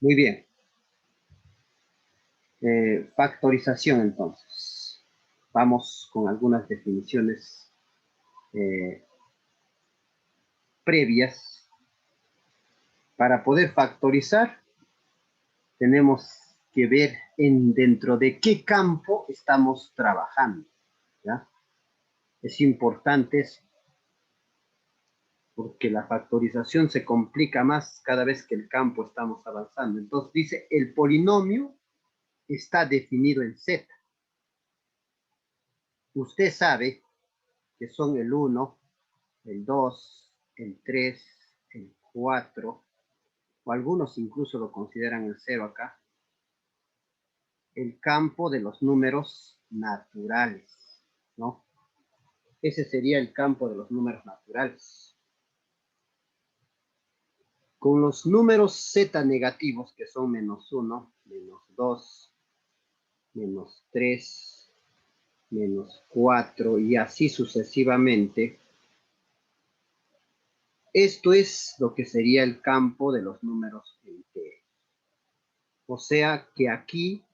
Muy bien. Factorización, entonces. Vamos con algunas definiciones previas. Para poder factorizar, tenemos que ver dentro de qué campo estamos trabajando, ¿ya? Es importante eso, porque la factorización se complica más cada vez que el campo estamos avanzando. Entonces dice, el polinomio está definido en Z. Usted sabe que son el 1, el 2, el 3, el 4, o algunos incluso lo consideran el 0 acá, el campo de los números naturales, ¿no? Ese sería el campo de los números naturales. Con los números z negativos, que son menos 1, menos 2, menos 3, menos 4, y así sucesivamente, esto es lo que sería el campo de los números enteros. O sea que aquí,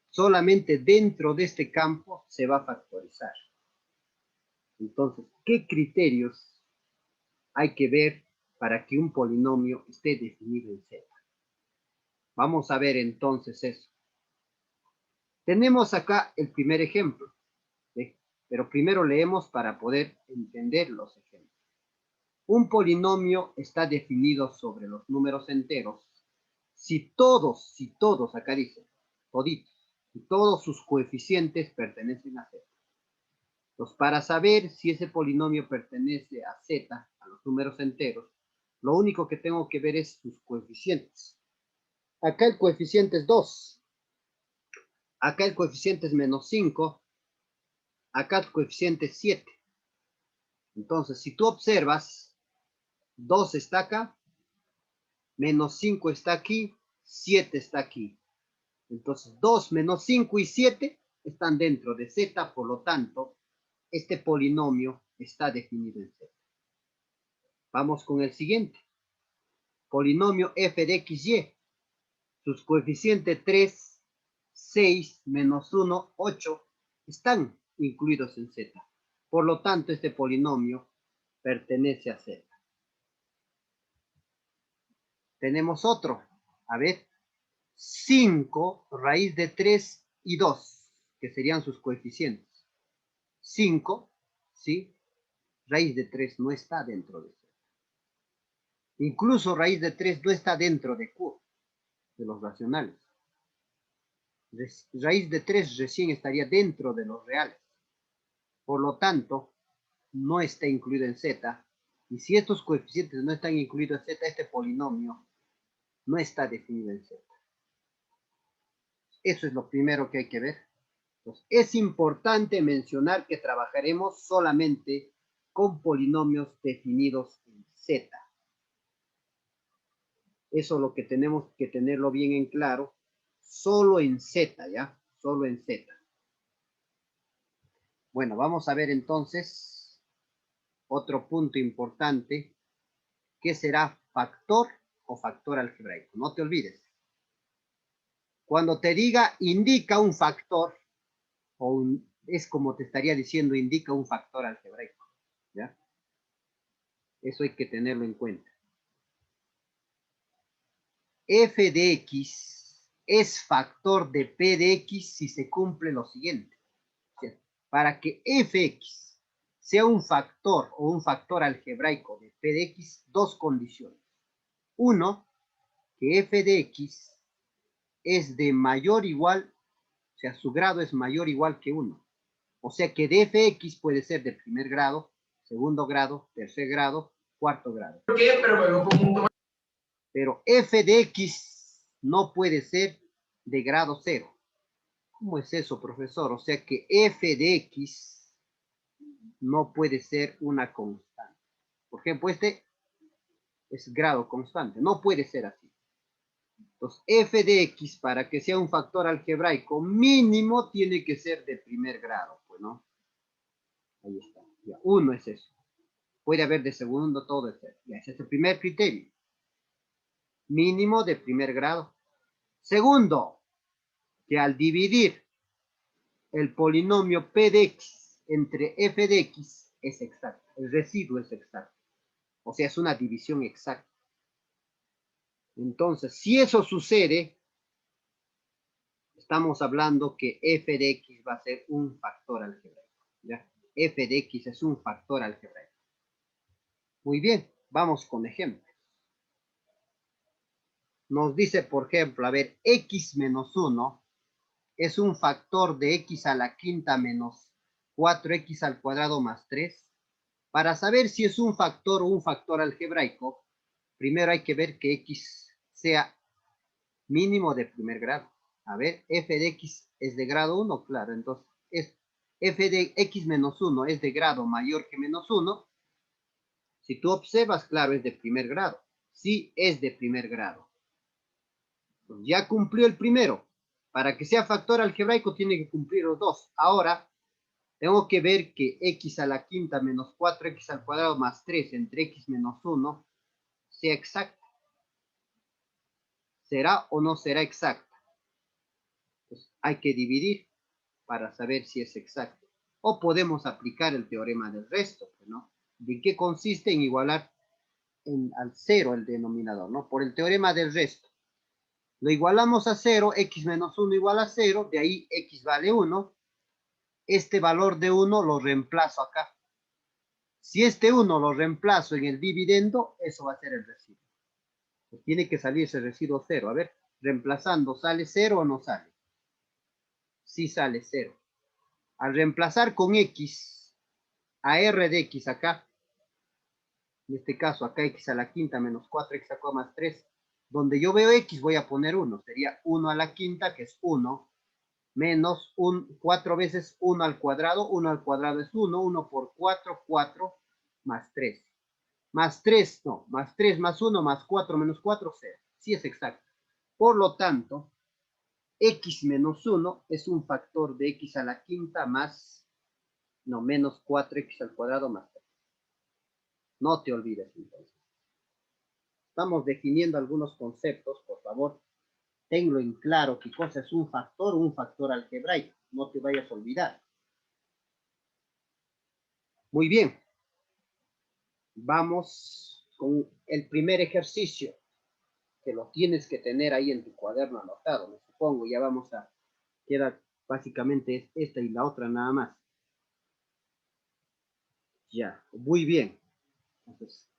solamente dentro de este campo se va a factorizar. Entonces, ¿qué criterios hay que ver para que un polinomio esté definido en Z? Vamos a ver entonces eso. Tenemos acá el primer ejemplo, ¿sí? Pero primero leemos para poder entender los ejemplos. Un polinomio está definido sobre los números enteros si todos, acá dice, toditos, si todos sus coeficientes pertenecen a Z. Entonces, para saber si ese polinomio pertenece a Z, a los números enteros, lo único que tengo que ver es sus coeficientes. Acá el coeficiente es 2. Acá el coeficiente es menos 5. Acá el coeficiente es 7. Entonces, si tú observas, 2 está acá, menos 5 está aquí, 7 está aquí. Entonces, 2 menos 5 y 7 están dentro de Z, por lo tanto, este polinomio está definido en Z. Vamos con el siguiente. Polinomio f de xy. Sus coeficientes 3, 6, menos 1, 8 están incluidos en Z. Por lo tanto, este polinomio pertenece a Z. Tenemos otro. A ver, 5 raíz de 3 y 2, que serían sus coeficientes. 5, ¿sí? Raíz de 3 no está dentro de Z. Incluso raíz de 3 no está dentro de Q, de los racionales. Raíz de 3 recién estaría dentro de los reales. Por lo tanto, no está incluido en Z. Y si estos coeficientes no están incluidos en Z, este polinomio no está definido en Z. Eso es lo primero que hay que ver. Entonces, es importante mencionar que trabajaremos solamente con polinomios definidos en Z. Eso es lo que tenemos que tenerlo bien en claro. Solo en Z, ¿ya? Solo en Z. Bueno, vamos a ver entonces otro punto importante, que será factor o factor algebraico. No te olvides. Cuando te diga indica un factor, es como te estaría diciendo indica un factor algebraico, ¿ya? Eso hay que tenerlo en cuenta. F de X es factor de P de X si se cumple lo siguiente. Para que Fx sea un factor o un factor algebraico de P de X, dos condiciones. Uno, que F de X es de mayor o igual, o sea, su grado es mayor o igual que 1. O sea que de Fx puede ser de primer grado, segundo grado, tercer grado, cuarto grado. ¿Por qué? Pero F de X no puede ser de grado 0. ¿Cómo es eso, profesor? O sea que F de X no puede ser una constante. Por ejemplo, este es grado constante. No puede ser así. Entonces, F de X, para que sea un factor algebraico mínimo, tiene que ser de primer grado. Pues, ¿no? Ahí está. Ya, 1 es eso. Puede haber de segundo, todo es eso. Ya, ese es el primer criterio. mínimo de primer grado. Segundo, que al dividir el polinomio P de X entre F de X es exacto, el residuo es exacto. O sea, es una división exacta. Entonces, si eso sucede, estamos hablando que F de X va a ser un factor algebraico. ¿Ya? F de X es un factor algebraico. Muy bien, vamos con ejemplos. Nos dice, por ejemplo, a ver, X menos 1 es un factor de X a la quinta menos 4X al cuadrado más 3. Para saber si es un factor o un factor algebraico, primero hay que ver que X sea mínimo de primer grado. A ver, F de X es de grado 1, claro, entonces F de X menos 1 es de grado mayor que menos 1. Si tú observas, claro, es de primer grado. Sí, es de primer grado. Pues ya cumplió el primero. Para que sea factor algebraico tiene que cumplir los dos. Ahora, tengo que ver que X a la quinta menos 4X al cuadrado más 3 entre X menos 1 sea exacta. ¿Será o no será exacta? Pues hay que dividir para saber si es exacto. O podemos aplicar el teorema del resto, ¿no? ¿De qué consiste? En igualar al cero el denominador, ¿no? Por el teorema del resto. Lo igualamos a 0, x menos 1 igual a 0, de ahí x vale 1. Este valor de 1 lo reemplazo acá. Si este 1 lo reemplazo en el dividendo, eso va a ser el residuo. Pues tiene que salir ese residuo 0. A ver, reemplazando, ¿sale 0 o no sale? Sí sale 0. Al reemplazar con x a r de x acá, en este caso acá x a la quinta menos 4x a más 3, donde yo veo x voy a poner 1, sería 1 a la quinta, que es 1, menos 4 veces 1 al cuadrado es 1, 1 por 4, 4, más 3. Más 3, no, más 3 más 1 más 4 menos 4, 0. Sí es exacto. Por lo tanto, x menos 1 es un factor de x a la quinta más, no, menos 4x al cuadrado más 3. No te olvides entonces. Estamos definiendo algunos conceptos, por favor, tenlo en claro qué cosa es un factor o un factor algebraico. No te vayas a olvidar. Muy bien. Vamos con el primer ejercicio, que lo tienes que tener ahí en tu cuaderno anotado, me supongo. Ya vamos a, queda básicamente esta y la otra nada más. Ya, muy bien. Entonces,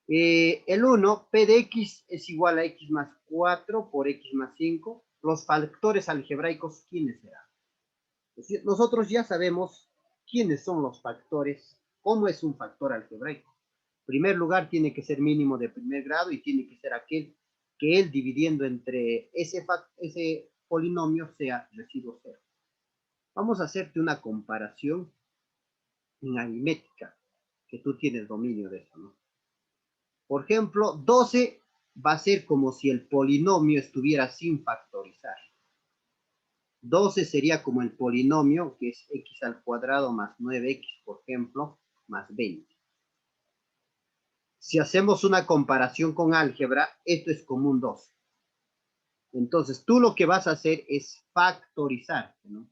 el 1, P de X es igual a X más 4 por X más 5. Los factores algebraicos, ¿quiénes serán? Es decir, nosotros ya sabemos quiénes son los factores, cómo es un factor algebraico. En primer lugar, tiene que ser mínimo de primer grado y tiene que ser aquel que él dividiendo entre ese polinomio sea residuo cero. Vamos a hacerte una comparación en aritmética, que tú tienes dominio de eso, ¿no? Por ejemplo, 12 va a ser como si el polinomio estuviera sin factorizar. 12 sería como el polinomio, que es x al cuadrado más 9x, por ejemplo, más 20. Si hacemos una comparación con álgebra, esto es como un 12. Entonces, tú lo que vas a hacer es factorizar, ¿no?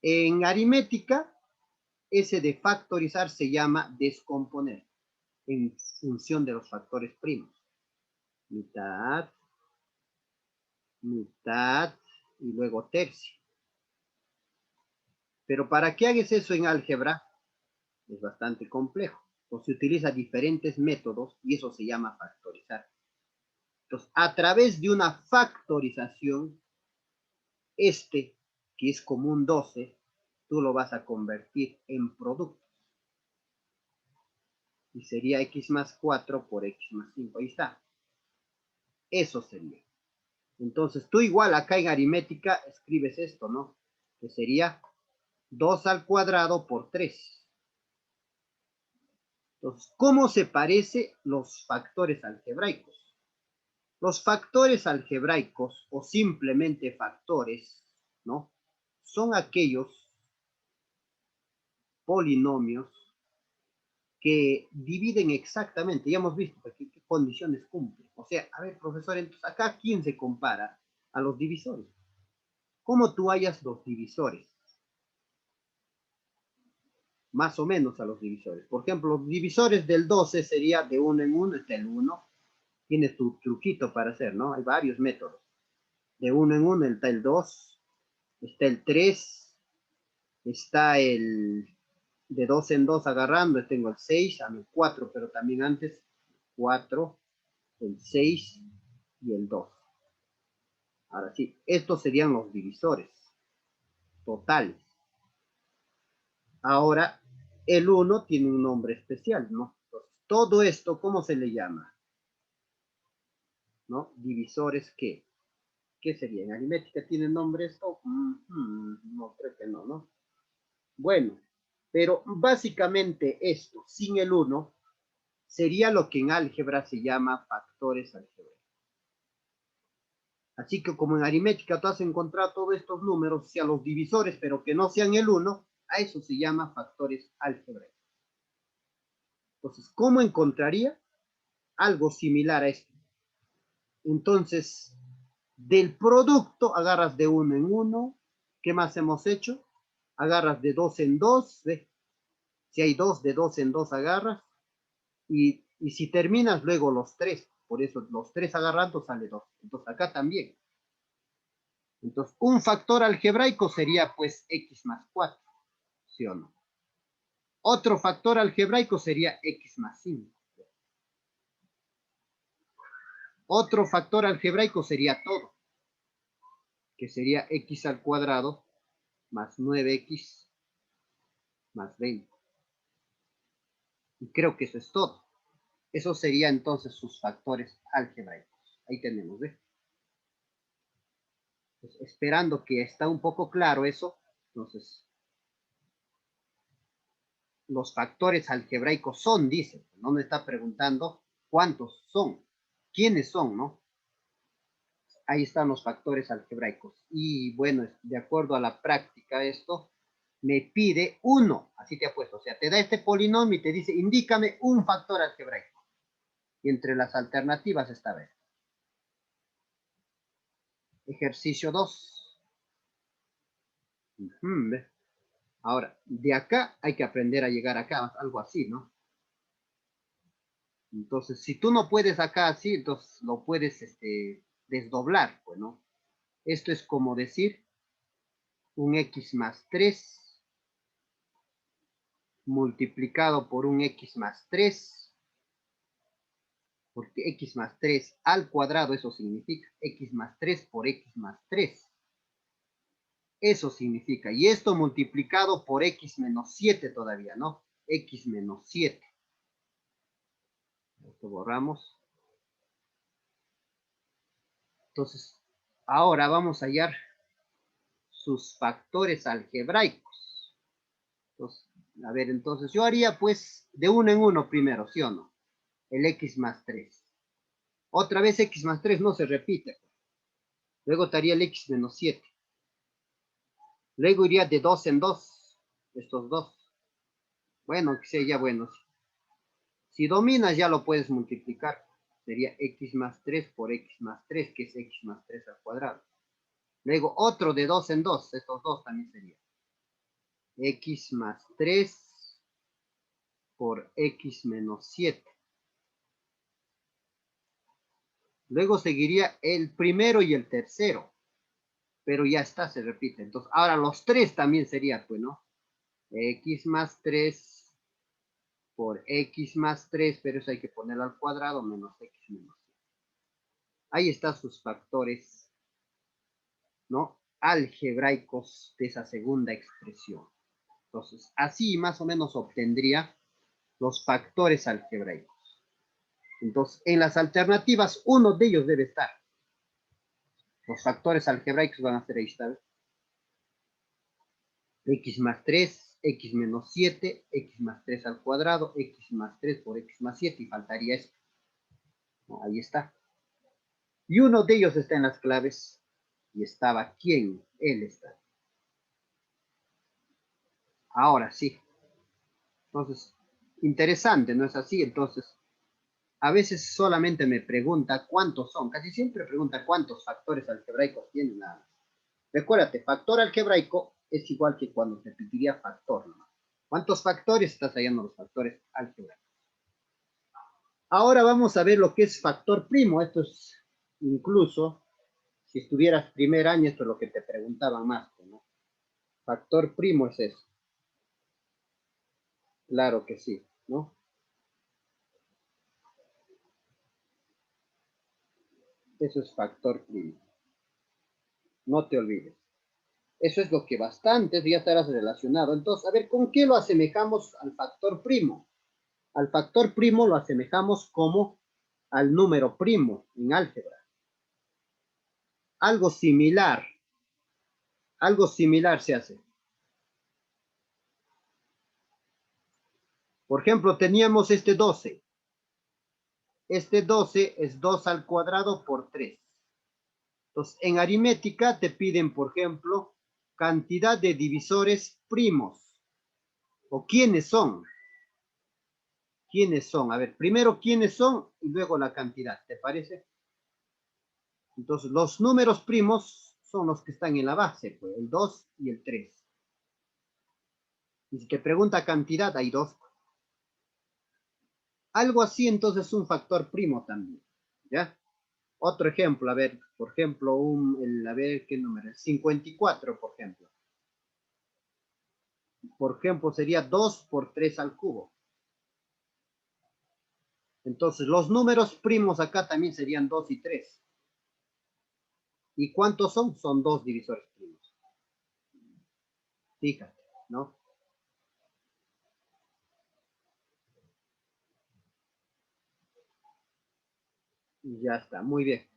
En aritmética, ese de factorizar se llama descomponer en función de los factores primos. Mitad, mitad y luego tercio. Pero para que hagas eso en álgebra, es bastante complejo. O se utiliza diferentes métodos y eso se llama factorizar. Entonces, a través de una factorización, que es como un 12, tú lo vas a convertir en productos. Y sería x más 4 por x más 5. Ahí está. Eso sería. Entonces, tú igual acá en aritmética escribes esto, ¿no? Que sería 2 al cuadrado por 3. Entonces, ¿cómo se parecen los factores algebraicos? Los factores algebraicos o simplemente factores, ¿no? Son aquellos polinomios que dividen exactamente, ya hemos visto qué condiciones cumplen, o O sea, a ver, profesor, entonces acá, ¿quién se compara? A los divisores. ¿Cómo tú hallas los divisores? Más o menos a los divisores. Por ejemplo, los divisores del 12 sería de uno en uno, está el 1. Tienes tu truquito para hacer, ¿no? Hay varios métodos. De uno en uno está el 2, está el 3, está el de 2 en 2 agarrando, tengo el 6, a el 4, pero también antes 4, el 6 y el 2. Ahora sí, estos serían los divisores totales. Ahora, el 1 tiene un nombre especial, ¿no? Entonces, todo esto, ¿cómo se le llama? ¿No? Divisores, ¿qué? ¿Qué sería? ¿En aritmética tiene nombre esto? No, creo que no, ¿no? Bueno, pero básicamente esto, sin el 1, sería lo que en álgebra se llama factores algebraicos. Así que como en aritmética tú has encontrado todos estos números, sea los divisores, pero que no sean el 1, a eso se llama factores algebraicos. Entonces, ¿cómo encontraría algo similar a esto? Entonces, del producto agarras de 1 en 1. ¿Qué más hemos hecho? Agarras de 2 en 2. ¿Ve? Si hay 2, de 2 en 2 agarras. Y si terminas luego los 3, por eso los 3 agarrando sale 2. Entonces acá también. Entonces un factor algebraico sería pues x más 4, ¿sí o no? Otro factor algebraico sería x más 5. Otro factor algebraico sería todo, que sería x al cuadrado más 9x más 20. Y creo que eso es todo. Eso sería entonces sus factores algebraicos. Ahí tenemos, ¿ves? Pues esperando que está un poco claro eso, entonces los factores algebraicos son, dice, no me está preguntando cuántos son, quiénes son, ¿no? Ahí están los factores algebraicos. Y bueno, de acuerdo a la práctica esto, me pide uno, así te apuesto, o sea, te da este polinomio y te dice, indícame un factor algebraico. Y entre las alternativas está ver. Ejercicio 2. Ahora, de acá hay que aprender a llegar acá, algo así, ¿no? Entonces, si tú no puedes acá así, entonces lo puedes desdoblar, pues, ¿no? Esto es como decir un x más 3 multiplicado por un x más 3, porque x más 3 al cuadrado, eso significa x más 3 por x más 3. Eso significa, y esto multiplicado por x menos 7 todavía, ¿no? X menos 7. Esto borramos. Entonces, ahora vamos a hallar sus factores algebraicos. Entonces, a ver, entonces yo haría pues de uno en uno primero, ¿sí o no? El x más 3. Otra vez x más 3 no se repite. Luego estaría el x menos 7. Luego iría de 2 en 2, estos dos. Bueno, que sea ya bueno. Si dominas ya lo puedes multiplicar. Sería x más 3 por x más 3, que es x más 3 al cuadrado. Luego otro de 2 en 2, estos dos también sería x más 3 por x menos 7. Luego seguiría el primero y el tercero, pero ya está, se repite. Entonces, ahora los tres también sería, pues, ¿no? X más 3 por x más 3, pero eso hay que ponerlo al cuadrado, menos x menos 7. Ahí están sus factores, ¿no? Algebraicos de esa segunda expresión. Entonces, así más o menos obtendría los factores algebraicos. Entonces, en las alternativas, uno de ellos debe estar. Los factores algebraicos van a ser ahí, ¿está? X más 3, x menos 7, x más 3 al cuadrado, x más 3 por x más 7, y faltaría esto. ¿No? Ahí está. Y uno de ellos está en las claves, y estaba ¿quién? Él está. Ahora sí. Entonces, interesante, ¿no es así? Entonces, a veces solamente me pregunta cuántos son. Casi siempre pregunta cuántos factores algebraicos tienen nada más. Recuérdate, factor algebraico es igual que cuando te pediría factor, ¿no? ¿Cuántos factores estás hallando los factores algebraicos? Ahora vamos a ver lo que es factor primo. Esto es incluso, si estuvieras primer año, esto es lo que te preguntaban más, ¿no? Factor primo es eso. Claro que sí, ¿no? Eso es factor primo. No te olvides. Eso es lo que bastante ya estarás relacionado. Entonces, a ver, ¿con qué lo asemejamos al factor primo? Al factor primo lo asemejamos como al número primo en álgebra. Algo similar se hace. Por ejemplo, teníamos este 12. Este 12 es 2 al cuadrado por 3. Entonces, en aritmética te piden, por ejemplo, cantidad de divisores primos. ¿O quiénes son? ¿Quiénes son? A ver, primero quiénes son y luego la cantidad, ¿te parece? Entonces, los números primos son los que están en la base, pues, el 2 y el 3. Y si te pregunta cantidad, hay 2. Algo así, entonces, es un factor primo también, ¿ya? Otro ejemplo, a ver, por ejemplo, a ver, ¿qué número es? 54, por ejemplo. Por ejemplo, sería 2 por 3 al cubo. Entonces, los números primos acá también serían 2 y 3. ¿Y cuántos son? Son 2 divisores primos. Fíjate, ¿no? Y ya está, muy bien.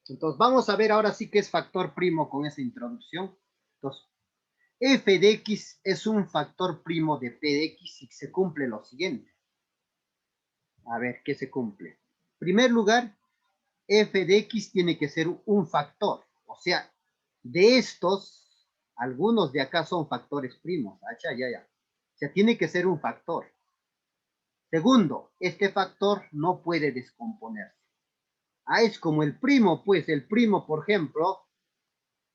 Entonces, vamos a ver ahora sí qué es factor primo con esa introducción. Entonces, f de x es un factor primo de p de x si se cumple lo siguiente. A ver, ¿qué se cumple? En primer lugar, f de x tiene que ser un factor. O sea, de estos, algunos de acá son factores primos. Ya. O sea, tiene que ser un factor. Segundo, este factor no puede descomponerse. Es como el primo, pues el primo, por ejemplo,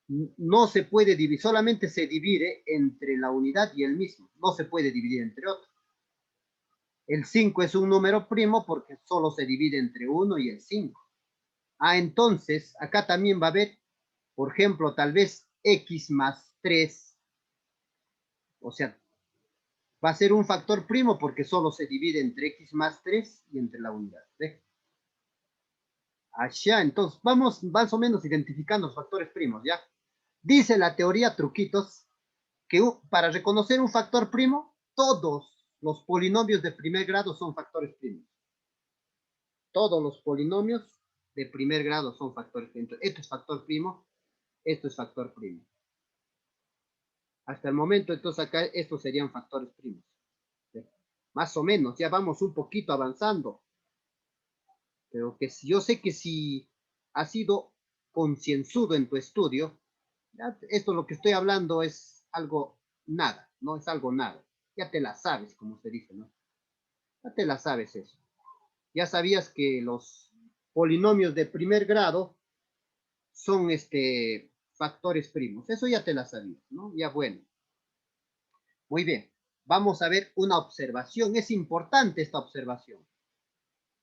no se puede dividir, solamente se divide entre la unidad y el mismo, no se puede dividir entre otros. El 5 es un número primo porque solo se divide entre 1 y el 5. Entonces, acá también va a haber, por ejemplo, tal vez x más 3, o sea, va a ser un factor primo porque solo se divide entre x más 3 y entre la unidad. ¿Ve? Allá, entonces, vamos más o menos identificando los factores primos, ¿ya? Dice la teoría Truquitos que para reconocer un factor primo, todos los polinomios de primer grado son factores primos. Todos los polinomios de primer grado son factores primos. Esto es factor primo, esto es factor primo. Hasta el momento, entonces acá estos serían factores primos. ¿Sí? Más o menos, ya vamos un poquito avanzando. Pero que yo sé que si has sido concienzudo en tu estudio, ya esto lo que estoy hablando es algo nada, no es algo nada. Ya te la sabes, como se dice, ¿no? Ya te la sabes eso. Ya sabías que los polinomios de primer grado son factores primos. Eso ya te la sabías, ¿no? Ya bueno. Muy bien. Vamos a ver una observación. Es importante esta observación.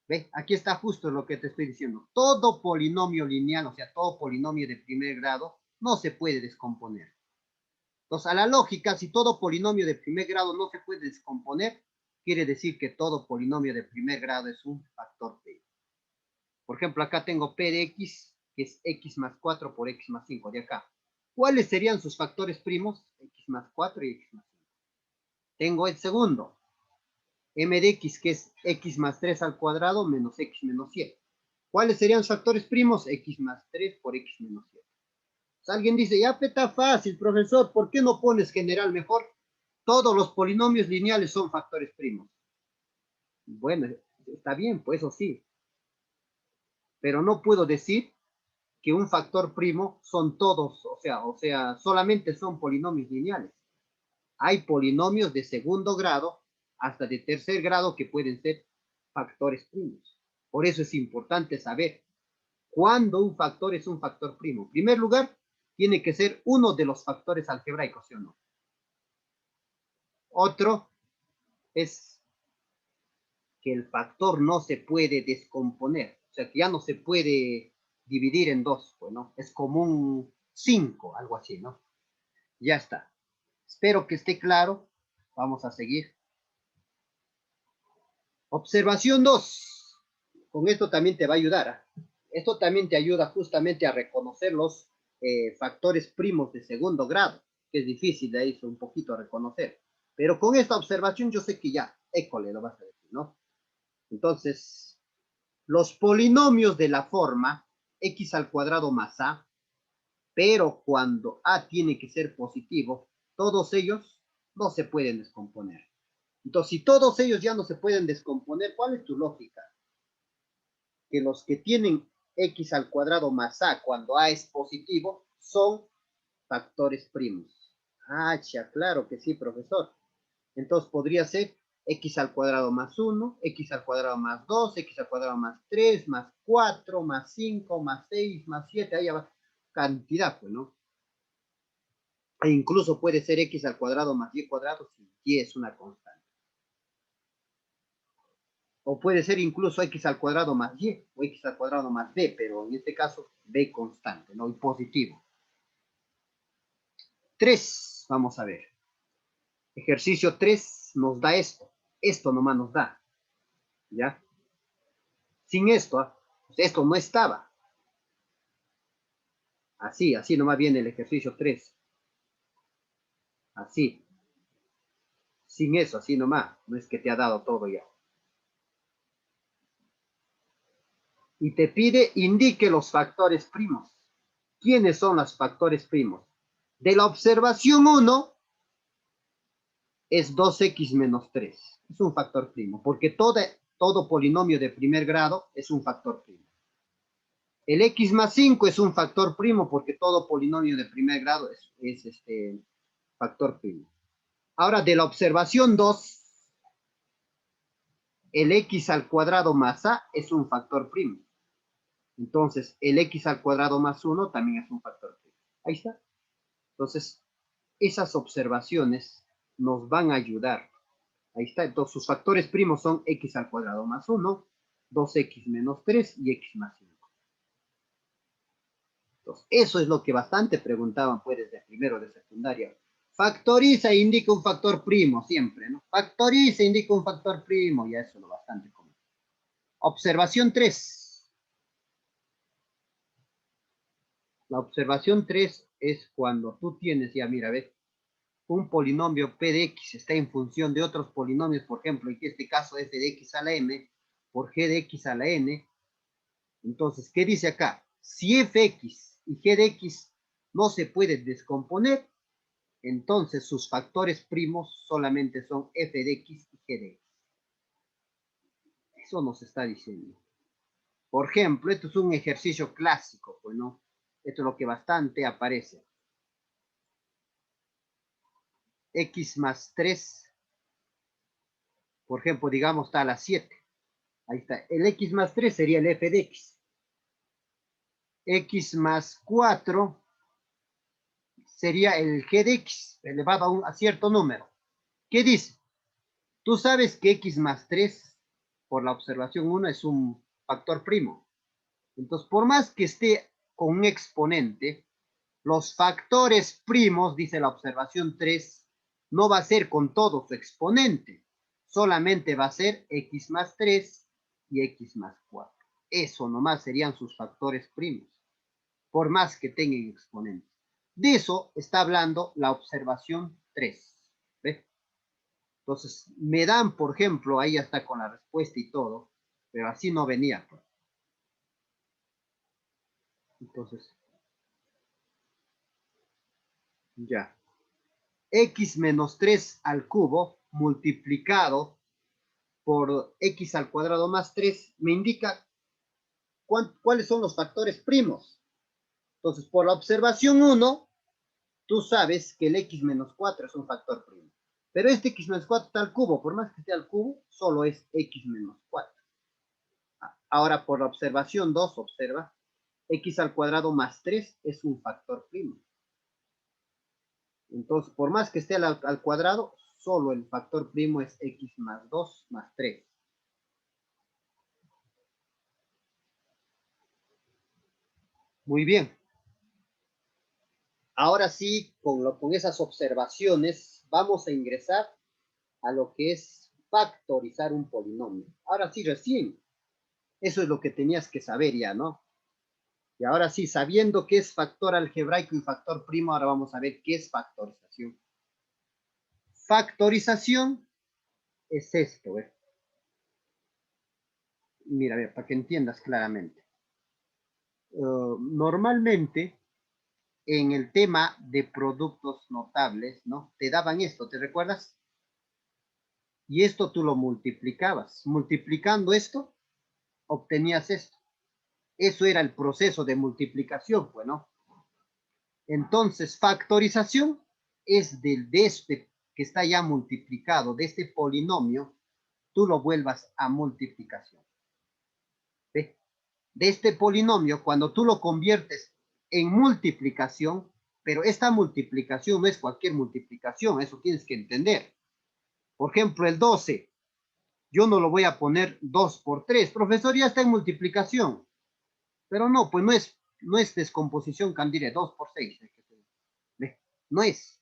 ¿Ve? Aquí está justo lo que te estoy diciendo. Todo polinomio lineal, o sea, todo polinomio de primer grado, no se puede descomponer. Entonces, a la lógica, si todo polinomio de primer grado no se puede descomponer, quiere decir que todo polinomio de primer grado es un factor P. Por ejemplo, acá tengo P de X, que es X más 4 por X más 5 de acá. ¿Cuáles serían sus factores primos? X más 4 y X más 5. Tengo el segundo, M de X, que es X más 3 al cuadrado menos X menos 7. ¿Cuáles serían sus factores primos? X más 3 por X menos 7. Alguien dice, ya está fácil, profesor, ¿por qué no pones general mejor? Todos los polinomios lineales son factores primos. Bueno, está bien, pues eso sí. Pero no puedo decir que un factor primo son todos, o sea, solamente son polinomios lineales. hay polinomios de segundo grado hasta de tercer grado que pueden ser factores primos. Por eso es importante saber cuándo un factor es un factor primo. En primer lugar, tiene que ser uno de los factores algebraicos, ¿sí o no? Otro es que el factor no se puede descomponer, o sea, que ya no se puede dividir en dos, pues, ¿no? Es como un 5, algo así, ¿no? Ya está. Espero que esté claro. Vamos a seguir. Observación 2. Con esto también te va a ayudar. Esto también te ayuda justamente a reconocer los factores primos de segundo grado, que es difícil de ahí un poquito reconocer. Pero con esta observación yo sé que ya, école, lo vas a decir, ¿no? Entonces, los polinomios de la forma x al cuadrado más a, pero cuando a tiene que ser positivo, todos ellos no se pueden descomponer. Entonces, si todos ellos ya no se pueden descomponer, ¿cuál es tu lógica? Que los que tienen x al cuadrado más a cuando a es positivo son factores primos. Ah, ya, claro que sí, profesor. Entonces podría ser x al cuadrado más 1, x al cuadrado más 2, x al cuadrado más 3, más 4, más 5, más 6, más 7, ahí va cantidad, pues, ¿no? E incluso puede ser x al cuadrado más y cuadrado si y es una constante. O puede ser incluso x al cuadrado más y o x al cuadrado más b, pero en este caso b constante, ¿no? Y positivo. 3, vamos a ver. Ejercicio 3 nos da esto. Esto nomás nos da. ¿Ya? Sin esto, pues esto no estaba. Así nomás viene el ejercicio 3. Así. Sin eso, así nomás. No es que te ha dado todo ya. Y te pide indique los factores primos. ¿Quiénes son los factores primos? De la observación 1 es 2x menos 3. Es un factor primo, porque todo polinomio de primer grado es un factor primo. El x más 5 es un factor primo porque todo polinomio de primer grado es factor primo. Ahora, de la observación 2, el x al cuadrado más a es un factor primo. Entonces, el x al cuadrado más 1 también es un factor primo. Ahí está. Entonces, esas observaciones nos van a ayudar. Ahí está. Entonces, sus factores primos son x al cuadrado más 1, 2x menos 3 y x más 5. Entonces, eso es lo que bastante preguntaban pues desde primero de secundaria. Factoriza e indica un factor primo siempre, ¿no? Factoriza e indica un factor primo, ya eso es lo bastante común. Observación 3. La observación 3 es cuando tú tienes, ya mira, ¿ves? Un polinomio p de x está en función de otros polinomios, por ejemplo, en este caso f de x a la m por g de x a la n. Entonces, ¿qué dice acá? Si fx y g de x no se pueden descomponer, entonces sus factores primos solamente son f de x y g de x. Eso nos está diciendo. Por ejemplo, esto es un ejercicio clásico, pues, ¿no? Esto es lo que bastante aparece. X más 3, por ejemplo, digamos, está a las 7. Ahí está. El x más 3 sería el f de x. X más 4 sería el g de x elevado a cierto número. ¿Qué dice? Tú sabes que x más 3 por la observación 1 es un factor primo. Entonces, por más que esté con un exponente, los factores primos, dice la observación 3, no va a ser con todo su exponente. Solamente va a ser x más 3 y x más 4. Eso nomás serían sus factores primos, por más que tengan exponentes. De eso está hablando la observación 3. ¿Ves? Entonces, me dan, por ejemplo, ahí está con la respuesta y todo, pero así no venía. Pues. Entonces, ya. X menos 3 al cubo multiplicado por x al cuadrado más 3 me indica cuáles son los factores primos. Entonces, por la observación 1, tú sabes que el x menos 4 es un factor primo. Pero este x menos 4 está al cubo, por más que esté al cubo, solo es x menos 4. Ahora, por la observación 2, observa, x al cuadrado más 3 es un factor primo. Entonces, por más que esté al cuadrado, solo el factor primo es x más 2 más 3. Muy bien. Ahora sí, con esas observaciones, vamos a ingresar a lo que es factorizar un polinomio. Ahora sí, recién. Eso es lo que tenías que saber ya, ¿no? Y ahora sí, sabiendo qué es factor algebraico y factor primo, ahora vamos a ver qué es factorización. Factorización es esto, ¿eh? Mira, a ver, para que entiendas claramente. Normalmente, en el tema de productos notables, ¿no? Te daban esto, ¿te recuerdas? Y esto tú lo multiplicabas. Multiplicando esto, obtenías esto. Eso era el proceso de multiplicación, pues, ¿no? Entonces, factorización es de este que está ya multiplicado, de este polinomio, tú lo vuelvas a multiplicación. ¿Ve? De este polinomio, cuando tú lo conviertes en multiplicación, pero esta multiplicación no es cualquier multiplicación, eso tienes que entender. Por ejemplo, el 12, yo no lo voy a poner 2 por 3. Profesor, ya está en multiplicación. Pero no, pues no es descomposición Candire, 2 por 6. No es.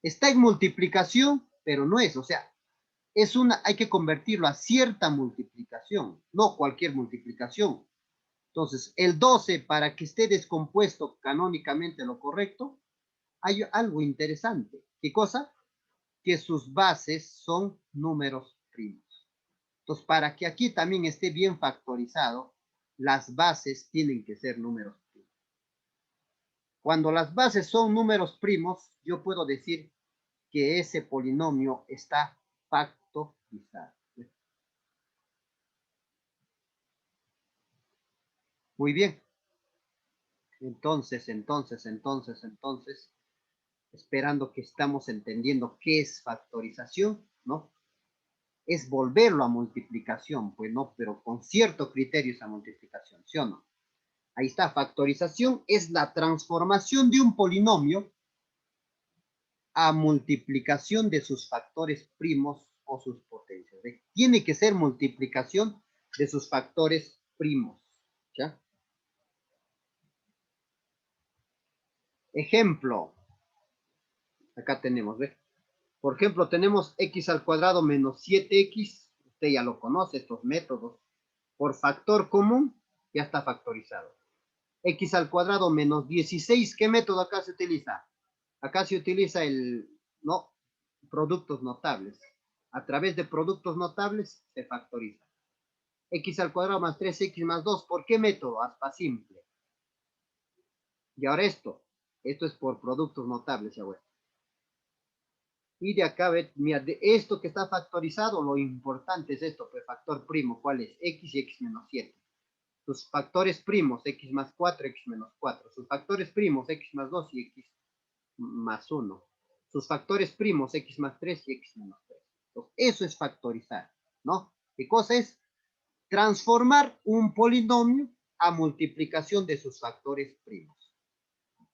Está en multiplicación, pero no es. O sea, hay que convertirlo a cierta multiplicación, no cualquier multiplicación. Entonces, el 12, para que esté descompuesto canónicamente lo correcto, hay algo interesante. ¿Qué cosa? Que sus bases son números primos. Entonces, para que aquí también esté bien factorizado, las bases tienen que ser números primos. Cuando las bases son números primos, yo puedo decir que ese polinomio está factorizado. Muy bien. Entonces, esperando que estamos entendiendo qué es factorización, ¿no? Es volverlo a multiplicación, pues no, pero con cierto criterio esa multiplicación, ¿sí o no? Ahí está, factorización es la transformación de un polinomio a multiplicación de sus factores primos o sus potencias. ¿Ve? Tiene que ser multiplicación de sus factores primos, ¿ya? Ejemplo, acá tenemos, ¿ve? Por ejemplo, tenemos x al cuadrado menos 7x, usted ya lo conoce, estos métodos, por factor común, ya está factorizado. X al cuadrado menos 16, ¿qué método acá se utiliza? Acá se utiliza no, productos notables. A través de productos notables se factoriza. X al cuadrado más 3x más 2, ¿por qué método? Aspa simple. Y ahora esto es por productos notables, ya bueno. Y de acá, mira, de esto que está factorizado, lo importante es esto, pues factor primo, ¿cuál es? X y x menos 7. Sus factores primos, x más 4, x menos 4. Sus factores primos, x más 2 y x más 1. Sus factores primos, x más 3 y x menos 3. Entonces, eso es factorizar, ¿no? ¿Qué cosa es? Transformar un polinomio a multiplicación de sus factores primos.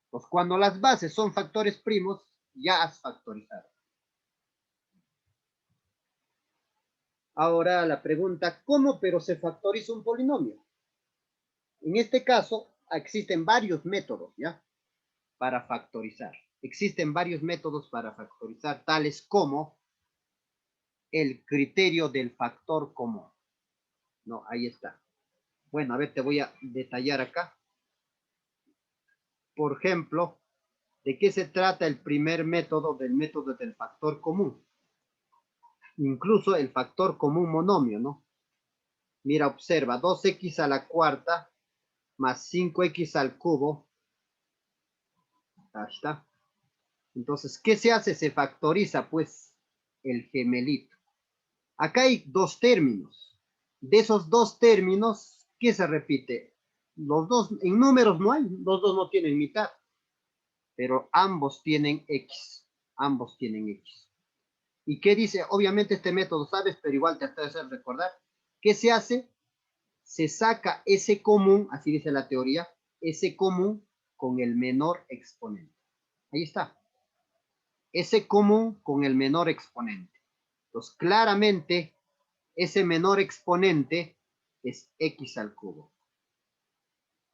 Pues cuando las bases son factores primos, ya has factorizado. Ahora la pregunta, ¿cómo pero se factoriza un polinomio? En este caso, existen varios métodos, ¿ya? Para factorizar. Existen varios métodos para factorizar, tales como el criterio del factor común. No, ahí está. Bueno, a ver, te voy a detallar acá. Por ejemplo, ¿de qué se trata el primer método del método del factor común? Incluso el factor común monomio, ¿no? Mira, observa, 2x a la cuarta más 5x al cubo. Ahí está. Entonces, ¿qué se hace? Se factoriza, pues, el gemelito. Acá hay dos términos. De esos dos términos, ¿qué se repite? Los dos, en números no hay, los dos no tienen mitad. pero ambos tienen X. Ambos tienen X. ¿Y qué dice? Obviamente este método sabes, pero igual te hace hacer recordar. ¿Qué se hace? Se saca ese común, así dice la teoría, ese común con el menor exponente. Ahí está. Ese común con el menor exponente. Entonces, claramente, ese menor exponente es X al cubo.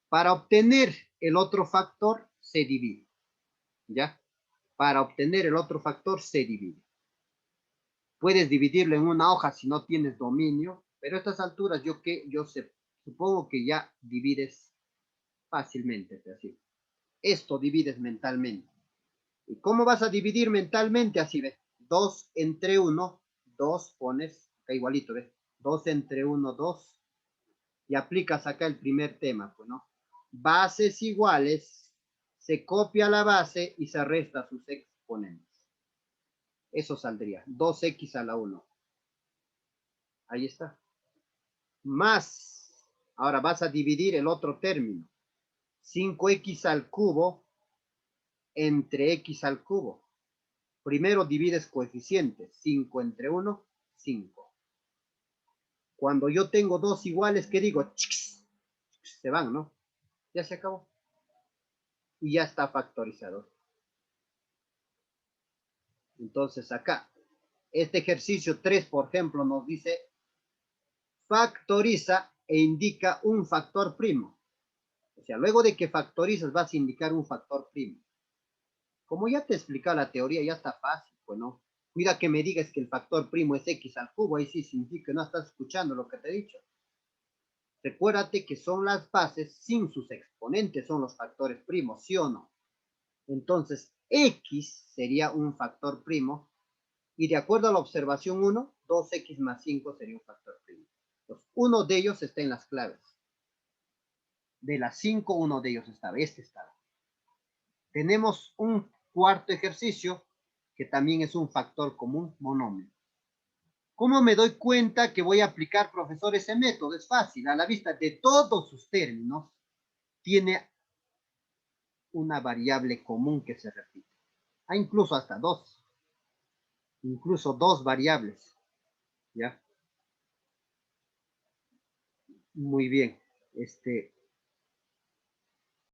Para obtener el otro factor, se divide. ¿Ya? Para obtener el otro factor, se divide. Puedes dividirlo en una hoja si no tienes dominio, pero a estas alturas supongo que ya divides fácilmente. Así. Esto divides mentalmente. ¿Y cómo vas a dividir mentalmente? Así ves. 2 entre 1, 2 pones, acá igualito, ¿ves? 2 entre 1, 2. Y aplicas acá el primer tema, pues, ¿no? Bases iguales, se copia la base y se resta sus exponentes. Eso saldría, 2x a la 1. Ahí está. Más, ahora vas a dividir el otro término. 5x al cubo entre x al cubo. Primero divides coeficientes. 5 entre 1, 5. Cuando yo tengo dos iguales, ¿qué digo? Se van, ¿no? Ya se acabó. Y ya está factorizado. Entonces acá, este ejercicio 3, por ejemplo, nos dice factoriza e indica un factor primo. O sea, luego de que factorizas vas a indicar un factor primo. Como ya te he explicado la teoría, ya está fácil, pues no. Cuida que me digas que el factor primo es x al cubo, ahí sí significa que no estás escuchando lo que te he dicho. Recuérdate que son las bases sin sus exponentes, son los factores primos, ¿sí o no? Entonces, x sería un factor primo, y de acuerdo a la observación 1, 2x más 5 sería un factor primo. Entonces, uno de ellos está en las claves. De las 5, uno de ellos estaba, este estaba. Tenemos un cuarto ejercicio que también es un factor común, monomio. ¿Cómo me doy cuenta que voy a aplicar, profesor, ese método? Es fácil, a la vista de todos sus términos, tiene una variable común que se repite. Hay incluso hasta dos. Incluso dos variables. ¿Ya? Muy bien.